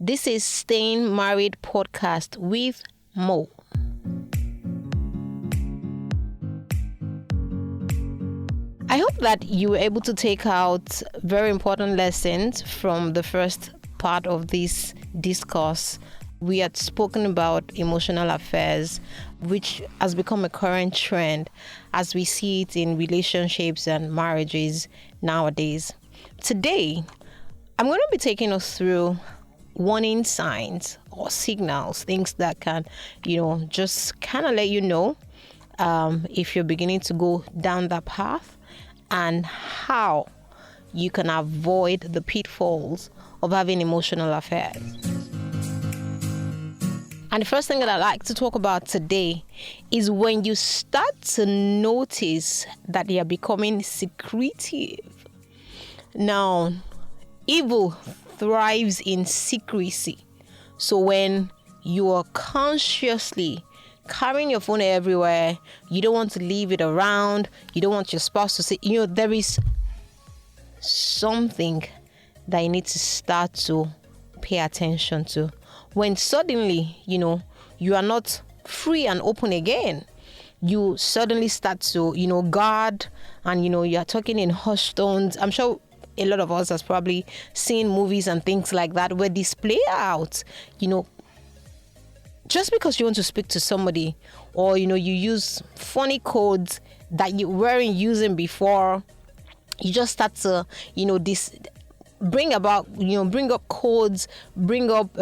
This is Staying Married Podcast with Mo. I hope that you were able to take out very important lessons from the first part of this discourse. We had spoken about emotional affairs, which has become a current trend as we see it in relationships and marriages nowadays. Today, I'm going to be taking us through warning signs or signals, things that can, just kind of let you know if you're beginning to go down that path and how you can avoid the pitfalls of having emotional affairs. And the first thing that I'd like to talk about today is when you start to notice that you're becoming secretive. Now, evil thrives in secrecy. So when you are consciously carrying your phone everywhere, you don't want to leave it around, you don't want your spouse to see, there is something that you need to start to pay attention to. When suddenly, you are not free and open again, you suddenly start to, guard, and, you are talking in hushed tones. I'm sure a lot of us has probably seen movies and things like that where this play out, just because you want to speak to somebody, or, you use funny codes that you weren't using before, you just start to, bring up codes, bring up,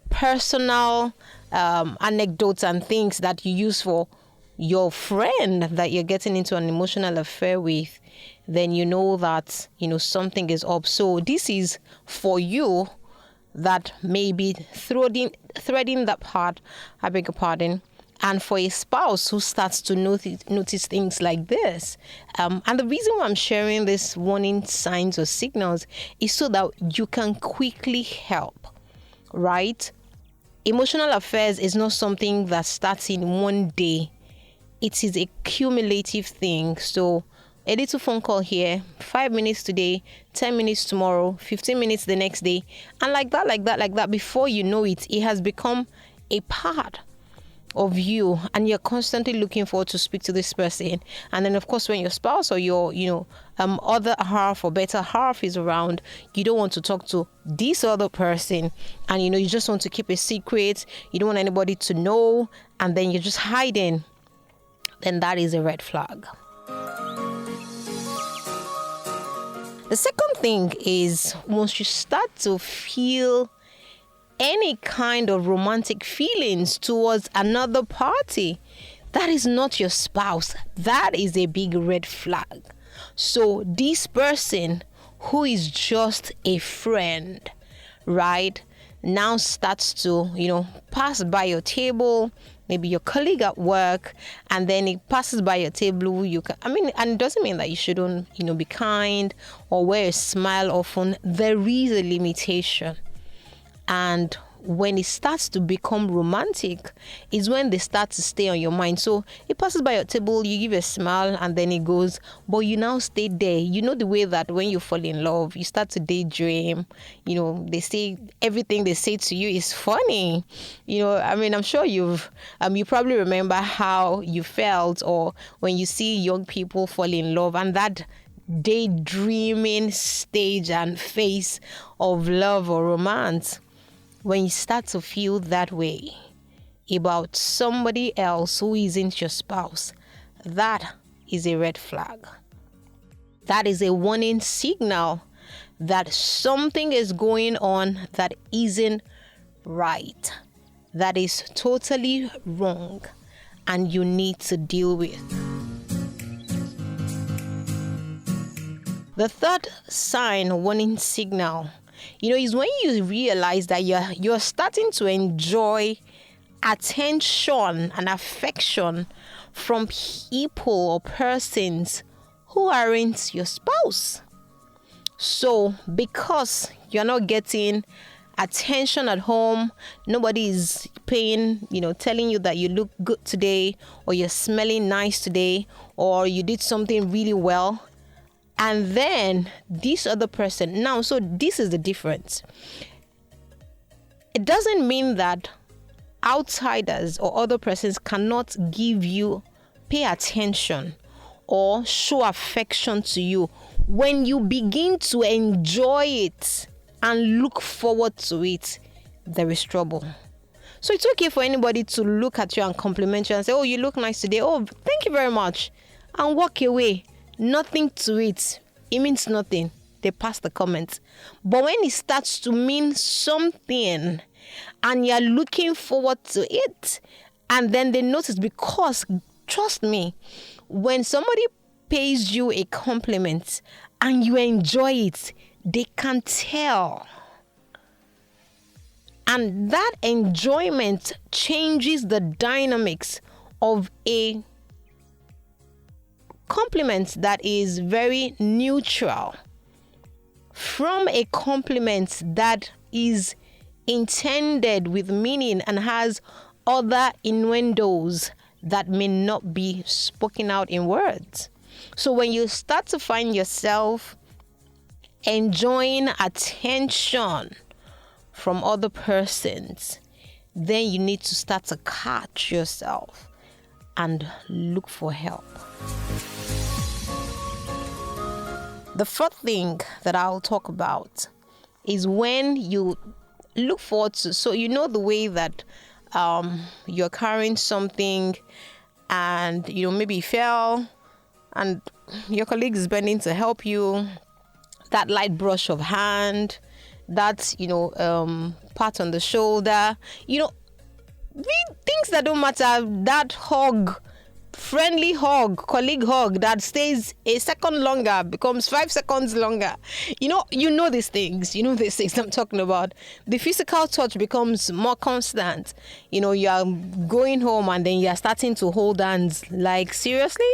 personal anecdotes and things that you use for your friend that you're getting into an emotional affair with, then you know that, something is up. So this is for you that may be threading that part, I beg your pardon, and for a spouse who starts to notice things like this. And the reason why I'm sharing these warning signs or signals is so that you can quickly help, right? Emotional affairs is not something that starts in one day. It is a cumulative thing. So a little phone call here, 5 minutes today, 10 minutes tomorrow, 15 minutes the next day. And like that, before you know it, it has become a part of you, and you're constantly looking forward to speak to this person. And then, of course, when your spouse or your, other half or better half is around, you don't want to talk to this other person. And, you just want to keep a secret. You don't want anybody to know. And then you're just hiding. Then that is a red flag. The second thing is once you start to feel any kind of romantic feelings towards another party, that is not your spouse. That is a big red flag. So this person who is just a friend, right, now starts to, pass by your table, maybe your colleague at work, and then it passes by your table. And it doesn't mean that you shouldn't, be kind or wear a smile often. There is a limitation. And when it starts to become romantic is when they start to stay on your mind. So it passes by your table, you give a smile, and then it goes, but you now stay there. The way that when you fall in love, you start to daydream. They say everything they say to you is funny. I'm sure you probably remember how you felt, or when you see young people fall in love, and that daydreaming stage and phase of love or romance. When you start to feel that way about somebody else who isn't your spouse, that is a red flag. That is a warning signal that something is going on that isn't right, that is totally wrong, and you need to deal with. The third sign, warning signal, is when you realize that you're starting to enjoy attention and affection from people or persons who aren't your spouse. So because you're not getting attention at home, nobody is paying, telling you that you look good today, or you're smelling nice today, or you did something really well, And then this other person, now, so this is the difference. It doesn't mean that outsiders or other persons cannot pay attention or show affection to you when you begin to enjoy it and look forward to it. There is trouble. So it's okay for anybody to look at you and compliment you and say, oh, you look nice today. Oh, thank you very much. And walk away. Nothing to it. It means nothing. They pass the comments. But when it starts to mean something and you're looking forward to it, and then they notice, because trust me, when somebody pays you a compliment and you enjoy it, they can tell. And that enjoyment changes the dynamics of a compliment that is very neutral from a compliment that is intended with meaning and has other innuendos that may not be spoken out in words. So when you start to find yourself enjoying attention from other persons, then you need to start to catch yourself and look for help. The fourth thing that I'll talk about is when you look forward to, so you know the way that you're carrying something and maybe you fell and your colleague is bending to help you, that light brush of hand, that pat on the shoulder, things that don't matter, that hug, friendly hug, colleague hug that stays a second longer becomes 5 seconds longer. These things. These things I'm talking about. The physical touch becomes more constant. You are going home and then you're starting to hold hands. Like, seriously?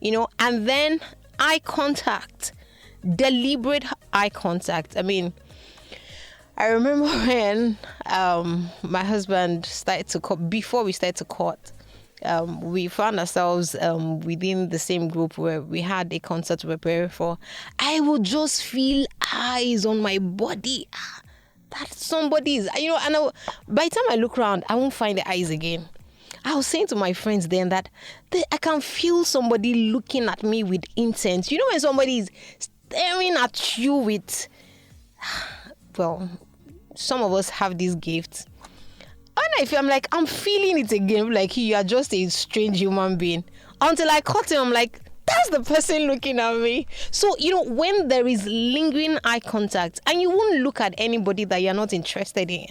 And then eye contact, deliberate eye contact. I remember when my husband started to court, before we started to court, we found ourselves within the same group where we had a concert to prepare for. I would just feel eyes on my body. That somebody's, by the time I look around, I won't find the eyes again. I was saying to my friends then that I can feel somebody looking at me with intent. When somebody is staring at you with, well, some of us have these gifts. And I'm feeling it again, like you are just a strange human being. Until I caught him, I'm like, that's the person looking at me. So, when there is lingering eye contact, and you won't look at anybody that you're not interested in,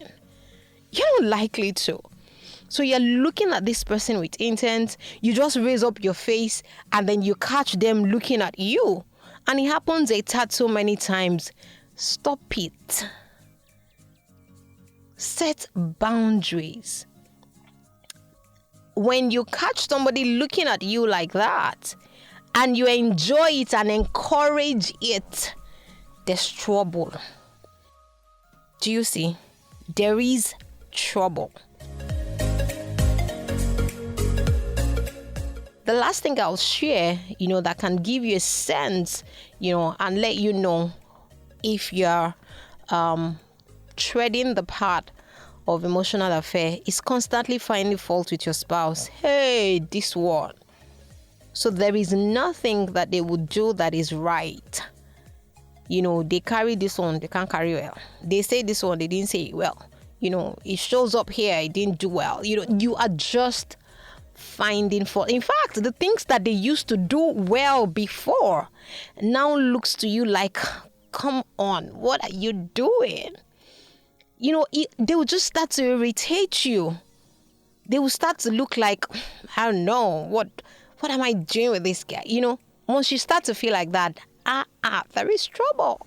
you're not likely to. So you're looking at this person with intent, you just raise up your face, and then you catch them looking at you. And it happens a tad so many times. Stop it. Set boundaries. When you catch somebody looking at you like that and you enjoy it and encourage it, there's trouble. Do you see? There is trouble. The last thing I'll share, that can give you a sense, and let you know if you're treading the path of emotional affair, is constantly finding fault with your spouse. Hey, this one. So there is nothing that they would do that is right. They carry this one, they can't carry well. They say this one, they didn't say it well. It shows up here, it didn't do well. You are just finding fault. In fact, the things that they used to do well before now looks to you like, come on, what are you doing? They will just start to irritate you. They will start to look like, I don't know, what am I doing with this guy? Once you start to feel like that, there is trouble.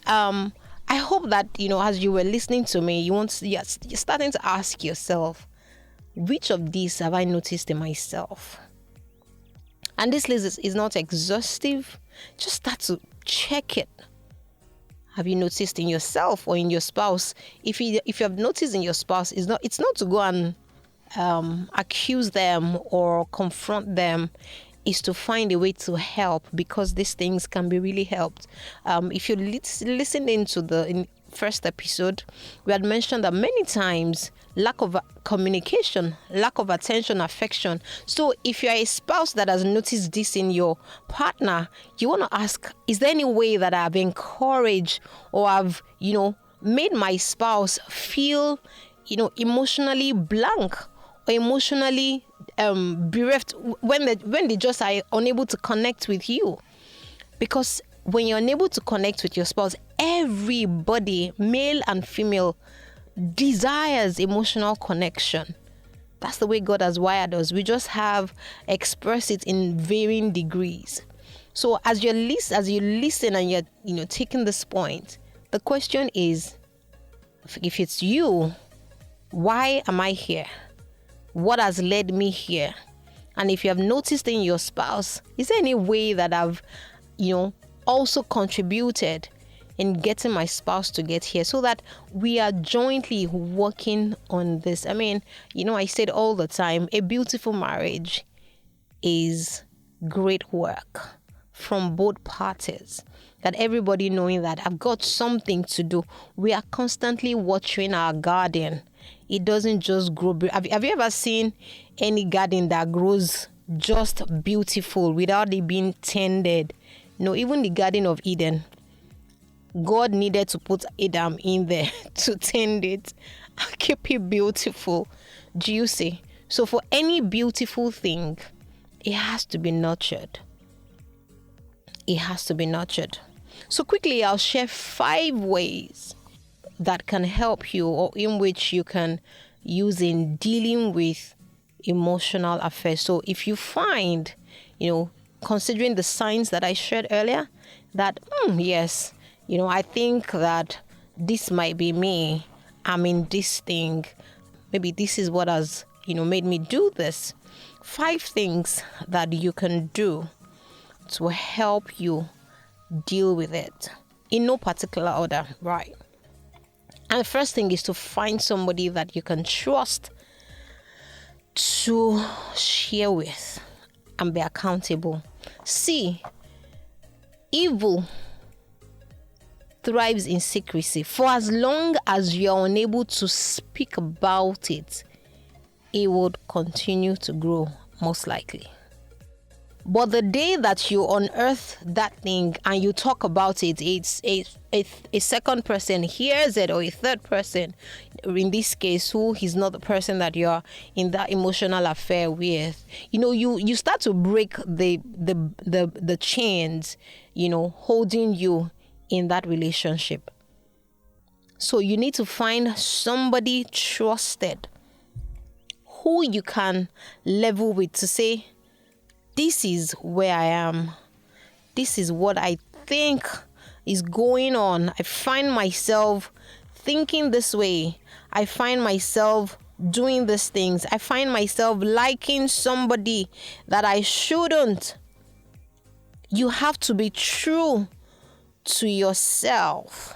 I hope that, as you were listening to me, you're starting to ask yourself, which of these have I noticed in myself? And this list is not exhaustive. Just start to check it. Have you noticed in yourself or in your spouse? If you have noticed in your spouse, it's not to go and accuse them or confront them. Is to find a way to help, because these things can be really helped. If you're listening to first episode, we had mentioned that many times lack of communication, lack of attention, affection. So if you're a spouse that has noticed this in your partner, you want to ask, is there any way that I've encouraged or I've, made my spouse feel, emotionally blank or emotionally bereft when they just are unable to connect with you? Because when you're unable to connect with your spouse, everybody, male and female, desires emotional connection. That's the way God has wired us. We just have expressed it in varying degrees. So as you listen and you're taking this point, the question is, if it's you, why am I here? What has led me here? And if you have noticed in your spouse, is there any way that I've, also contributed in getting my spouse to get here, so that we are jointly working on this? I mean, I said all the time, a beautiful marriage is great work from both parties. That everybody knowing that I've got something to do. We are constantly watering our garden. It doesn't just grow. Have you ever seen any garden that grows just beautiful without it being tended? No, even the Garden of Eden, God needed to put Adam in there to tend it and keep it beautiful. Do you see? So for any beautiful thing, it has to be nurtured. It has to be nurtured. So quickly, I'll share 5 ways that can help you, or in which you can use in dealing with emotional affairs. So if you find, considering the signs that I shared earlier, that, yes, I think that this might be me. I'm in this thing. Maybe this is what has, made me do this. 5 things that you can do to help you deal with it in no particular order, right? And the first thing is to find somebody that you can trust to share with and be accountable. See, evil thrives in secrecy. For as long as you're unable to speak about it, it would continue to grow, most likely. But the day that you unearth that thing and you talk about it, it's a second person hears it, or a third person, in this case, who is not the person that you're in that emotional affair with. You start to break the chains, holding you in that relationship. So you need to find somebody trusted who you can level with to say, this is where I am. This is what I think is going on. I find myself thinking this way. I find myself doing these things. I find myself liking somebody that I shouldn't. You have to be true to yourself.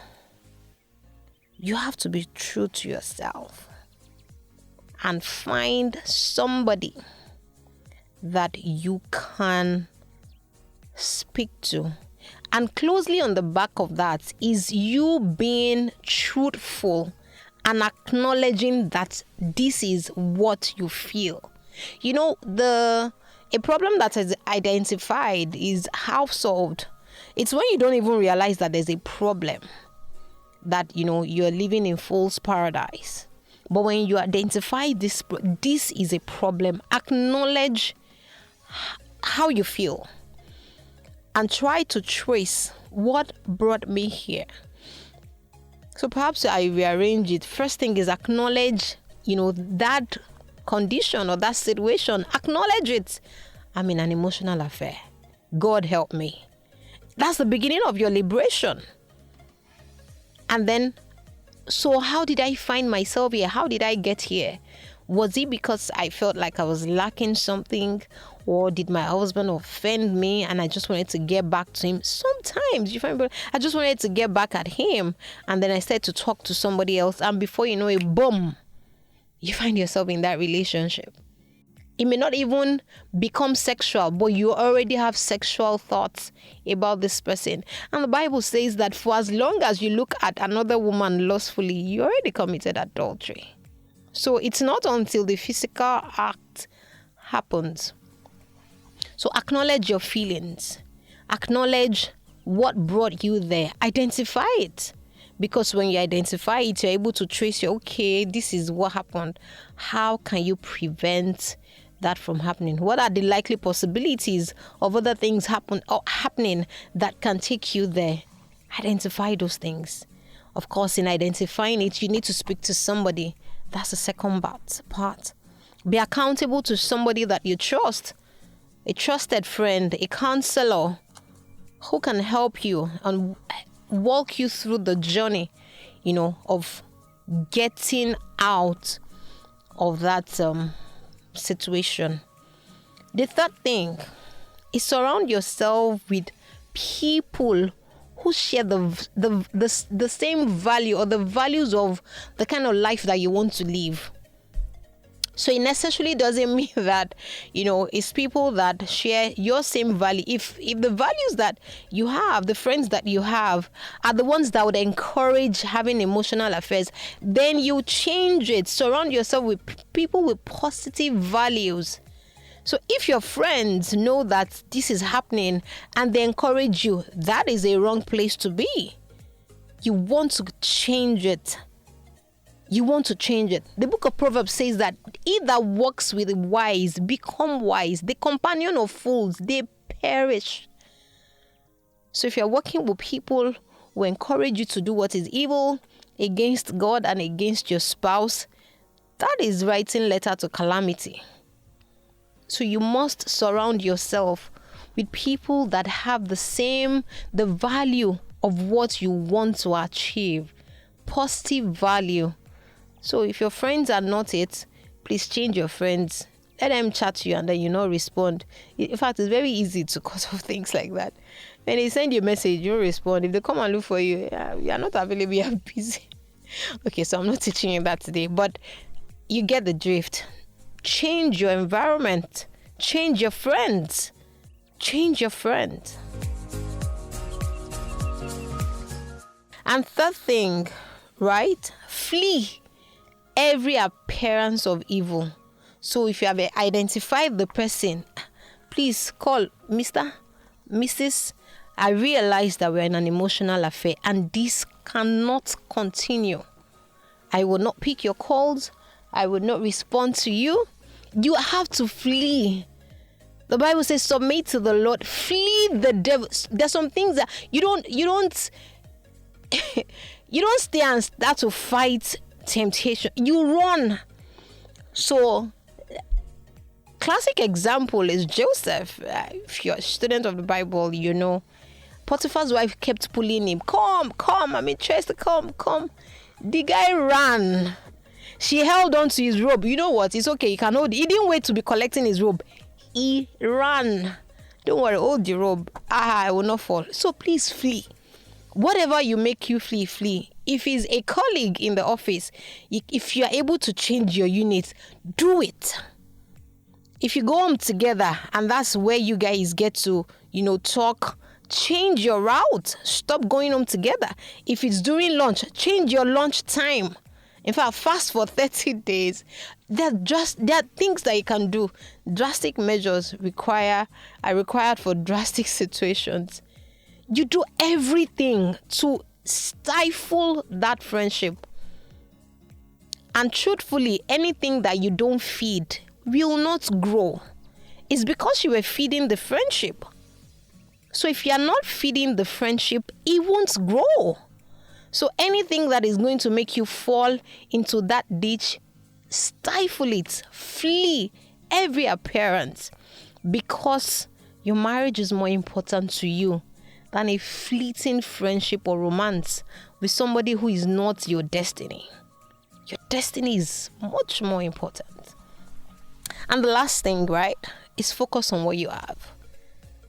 You have to be true to yourself and find somebody that you can speak to. And closely on the back of that is you being truthful and acknowledging that this is what you feel. A problem that is identified is half solved. It's when you don't even realize that there's a problem, that you're living in fool's paradise. But when you identify this is a problem, acknowledge how you feel and try to trace what brought me here. So perhaps I rearrange it. First thing is acknowledge, that condition or that situation. Acknowledge it. I'm in an emotional affair. God help me. That's the beginning of your liberation. And then, so how did I find myself here? How did I get here? Was it because I felt like I was lacking something? Or did my husband offend me and I just wanted to get back to him? Sometimes you find, I just wanted to get back at him, and then I started to talk to somebody else, and before you know it, boom, you find yourself in that relationship. It may not even become sexual, but you already have sexual thoughts about this person. And the Bible says that for as long as you look at another woman lustfully, you already committed adultery. So it's not until the physical act happens. So acknowledge your feelings. Acknowledge what brought you there. Identify it. Because when you identify it, you're able to trace okay, this is what happened. How can you prevent that from happening? What are the likely possibilities of other things happening that can take you there? Identify those things. Of course, in identifying it, you need to speak to somebody. That's the second part. Be accountable to somebody that you trust. A trusted friend, a counselor who can help you and walk you through the journey, of getting out of that situation. The third thing is surround yourself with people who share the same value or the values of the kind of life that you want to live. So it necessarily doesn't mean that, it's people that share your same value. If the values that you have, the friends that you have, are the ones that would encourage having emotional affairs, then you change it. Surround yourself with people with positive values. So if your friends know that this is happening and they encourage you, that is a wrong place to be. You want to change it. The book of Proverbs says that he that walks with the wise become wise. The companion of fools, they perish. So if you're working with people who encourage you to do what is evil against God and against your spouse, that is writing letter to calamity. So you must surround yourself with people that have the value of what you want to achieve. Positive value. So if your friends are not it, please change your friends. Let them chat to you and then you not respond. In fact, it's very easy to cut off things like that. When they send you a message, you don't respond. If they come and look for you, you are not available, you are busy. Okay, so I'm not teaching you that today, but you get the drift. Change your environment. Change your friends. And third thing, right? Flee every appearance of evil. So if you have identified the person, please call Mr., Mrs. I realize that we're in an emotional affair and this cannot continue. I will not pick your calls. I will not respond to you. You have to flee. The Bible says submit to the Lord. Flee the devil. There's some things that you don't stay and start to fight temptation. You run. So classic example is Joseph. If you're a student of the Bible, Potiphar's wife kept pulling him. Come, I'm interested. Come. The guy ran. She held on to his robe. You know what? It's okay. You can hold it. He didn't wait to be collecting his robe. He ran. Don't worry. Hold the robe. I will not fall. So please flee. Whatever you make you flee. If it's a colleague in the office, if you are able to change your unit, do it. If you go home together and that's where you guys get to, talk, change your route. Stop going home together. If it's during lunch, change your lunch time. In fact, fast for 30 days. There are things that you can do. Drastic measures are required for drastic situations. You do everything to stifle that friendship. And truthfully, anything that you don't feed will not grow. It's because you were feeding the friendship. So if you are not feeding the friendship, it won't grow. So anything that is going to make you fall into that ditch, stifle it, flee every appearance, because your marriage is more important to you than a fleeting friendship or romance with somebody who is not your destiny. Your destiny is much more important. And the last thing, right, is focus on what you have.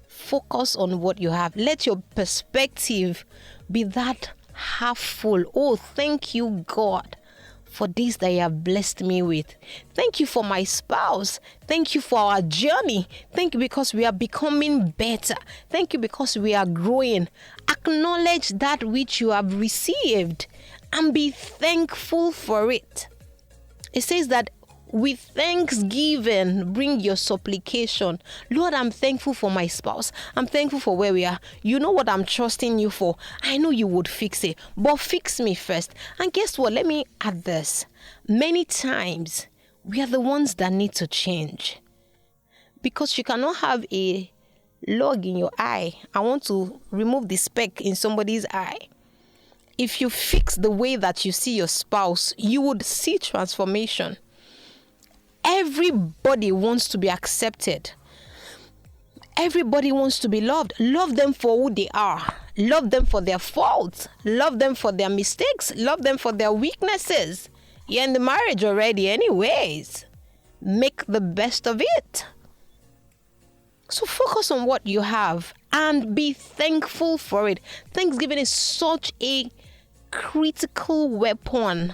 Focus on what you have. Let your perspective be that half full. Oh, thank you, God, for this that you have blessed me with. Thank you for my spouse. Thank you for our journey. Thank you because we are becoming better. Thank you because we are growing. Acknowledge that which you have received and be thankful for it. It says that with thanksgiving, bring your supplication. Lord, I'm thankful for my spouse. I'm thankful for where we are. You know what I'm trusting you for. I know you would fix it, but fix me first. And guess what? Let me add this. Many times, we are the ones that need to change. Because you cannot have a log in your eye. I want to remove the speck in somebody's eye. If you fix the way that you see your spouse, you would see transformation. Everybody wants to be accepted. Everybody wants to be loved. Love them for who they are. Love them for their faults. Love them for their mistakes. Love them for their weaknesses. You're in the marriage already anyways. Make the best of it. So focus on what you have and be thankful for it. Thanksgiving is such a critical weapon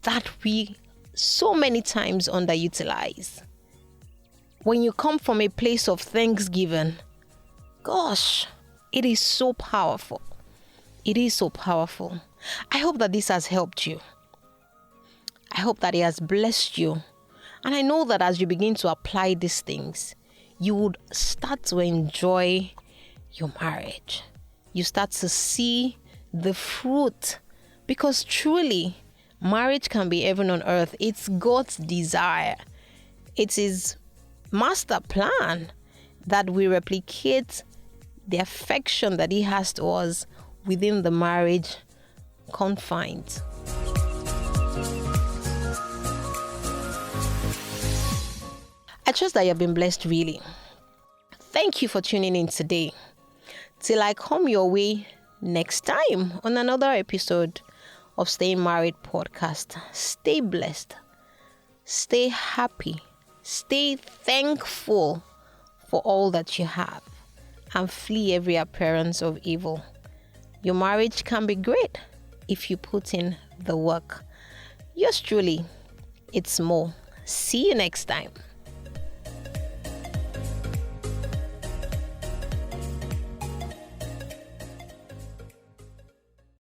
that we so many times underutilize. When you come from a place of thanksgiving, gosh, it is so powerful. It is so powerful. I hope that this has helped you. I hope that it has blessed you. And I know that as you begin to apply these things, you would start to enjoy your marriage. You start to see the fruit, because truly, marriage can be heaven on earth. It's God's desire. It is master plan that we replicate the affection that He has to us within the marriage confines. I trust that you have been blessed really. Thank you for tuning in today. Till I come your way next time on another episode of Staying Married podcast. Stay blessed. Stay happy. Stay thankful for all that you have. And flee every appearance of evil. Your marriage can be great if you put in the work. Yours truly, it's Mo. See you next time.